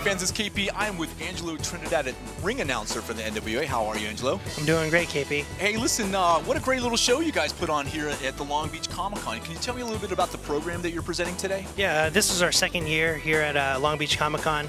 fans, it's KP. I am with Angelo Trinidad, ring announcer for the NWA. How are you, Angelo? I'm doing great, KP. Hey, listen, what a great little show you guys put on here at the Long Beach Comic-Con. Can you tell me a little bit about the program that you're presenting today? Yeah, this is our second year here at Long Beach Comic-Con.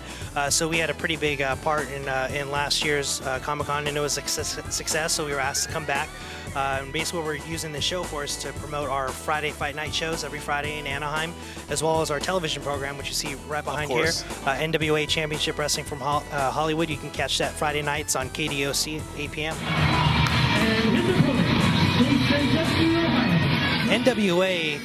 So we had a pretty big part in last year's Comic-Con, and it was a success, so we were asked to come back. And basically what we're using this show for is to promote our Friday Fight Night shows every Friday in Anaheim, as well as our television program, which you see right behind here, NWA Championship Wrestling from Hollywood. You can catch that Friday nights on KDOC, 8 p.m. NWA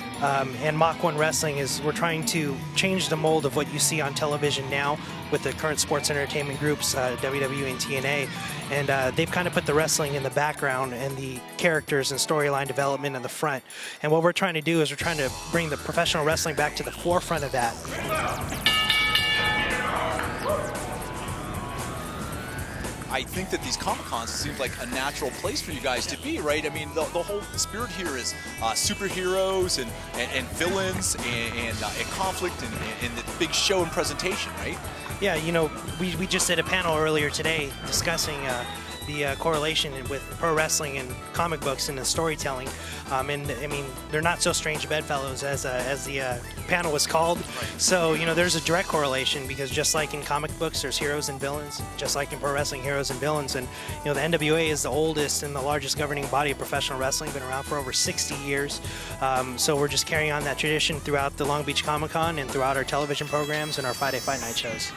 and Mach 1 Wrestling we're trying to change the mold of what you see on television now with the current sports entertainment groups, WWE and TNA, and they've kind of put the wrestling in the background and the characters and storyline development in the front. And what we're trying to do is we're trying to bring the professional wrestling back to the forefront of that. I think that these Comic-Cons seem like a natural place for you guys to be, right? I mean, the whole spirit here is superheroes and villains and conflict and the big show and presentation, right? Yeah, you know, we just did a panel earlier today discussing the correlation with pro wrestling and comic books and the storytelling. And I mean, they're not so strange bedfellows as the panel was called. So, you know, there's a direct correlation because just like in comic books, there's heroes and villains, just like in pro wrestling, heroes and villains. And, you know, the NWA is the oldest and the largest governing body of professional wrestling, been around for over 60 years. So we're just carrying on that tradition throughout the Long Beach Comic-Con and throughout our television programs and our Friday Fight Night shows.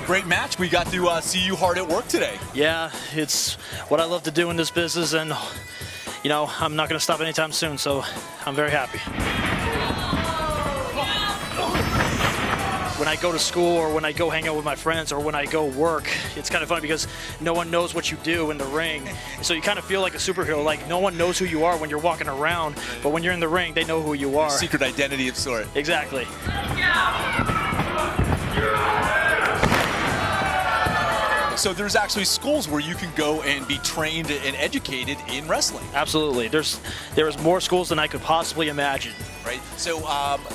Great match. We got to see you hard at work today. Yeah, it's what I love to do in this business, and you know, I'm not going to stop anytime soon, so I'm very happy. When I go to school or when I go hang out with my friends or when I go work, it's kind of funny because no one knows what you do in the ring. So you kind of feel like a superhero, like no one knows who you are when you're walking around, but when you're in the ring, they know who you are. Secret identity of sort. Exactly. So there's actually schools where you can go and be trained and educated in wrestling. Absolutely. There's more schools than I could possibly imagine. Right. So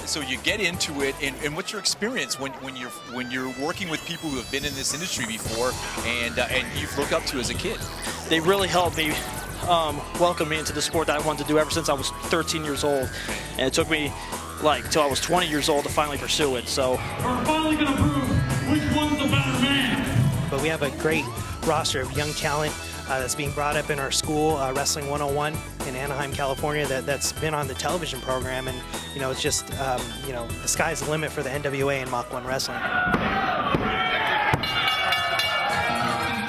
so you get into it, and what's your experience when you're working with people who have been in this industry before and you've looked up to as a kid? They really helped me welcome me into the sport that I wanted to do ever since I was 13 years old, and it took me like till I was 20 years old to finally pursue it. So we're finally gonna prove which one's the better man. But we have a great roster of young talent that's being brought up in our school, Wrestling 101 in Anaheim, California, that's been on the television program. And, you know, it's just, you know, the sky's the limit for the NWA and Mach 1 Wrestling.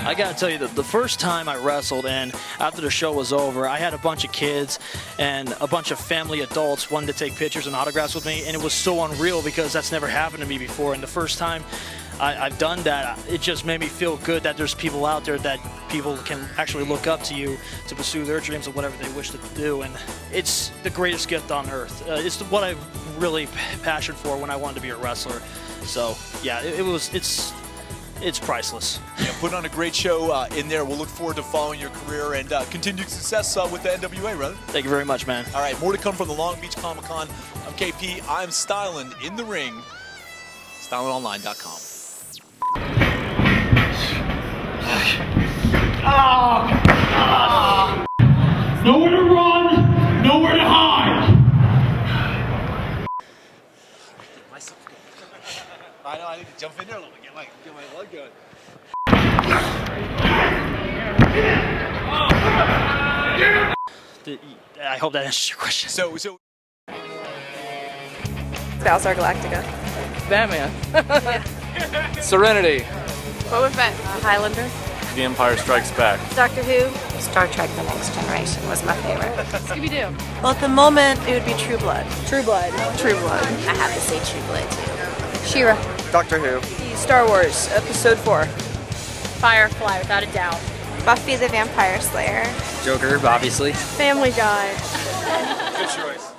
I gotta tell you that the first time I wrestled and after the show was over, I had a bunch of kids and a bunch of family adults wanting to take pictures and autographs with me, and it was so unreal because that's never happened to me before. And the first time I've done that, it just made me feel good that there's people out there that people can actually look up to you to pursue their dreams of whatever they wish to do, and it's the greatest gift on earth. It's what I'm really passionate for when I wanted to be a wrestler. So yeah, it's priceless. Yeah, put on a great show in there. We'll look forward to following your career and continued success with the NWA, brother. Thank you very much, man. All right, more to come from the Long Beach Comic-Con. I'm KP. I'm Styling in the ring. StylingOnline.com. Nowhere to run, nowhere to hide. I know, I need to jump in there a little bit, get my blood going. I hope that answers your question. So Battlestar Galactica. Batman. Serenity. Boba Fett. Highlander. The Empire Strikes Back. Doctor Who. Star Trek The Next Generation was my favorite. Scooby-Doo. Well, at the moment, it would be True Blood. True Blood. True Blood. I have to say True Blood too. She-Ra. Doctor Who. Star Wars, Episode 4. Firefly, without a doubt. Buffy the Vampire Slayer. Joker, obviously. Family Guy. good choice.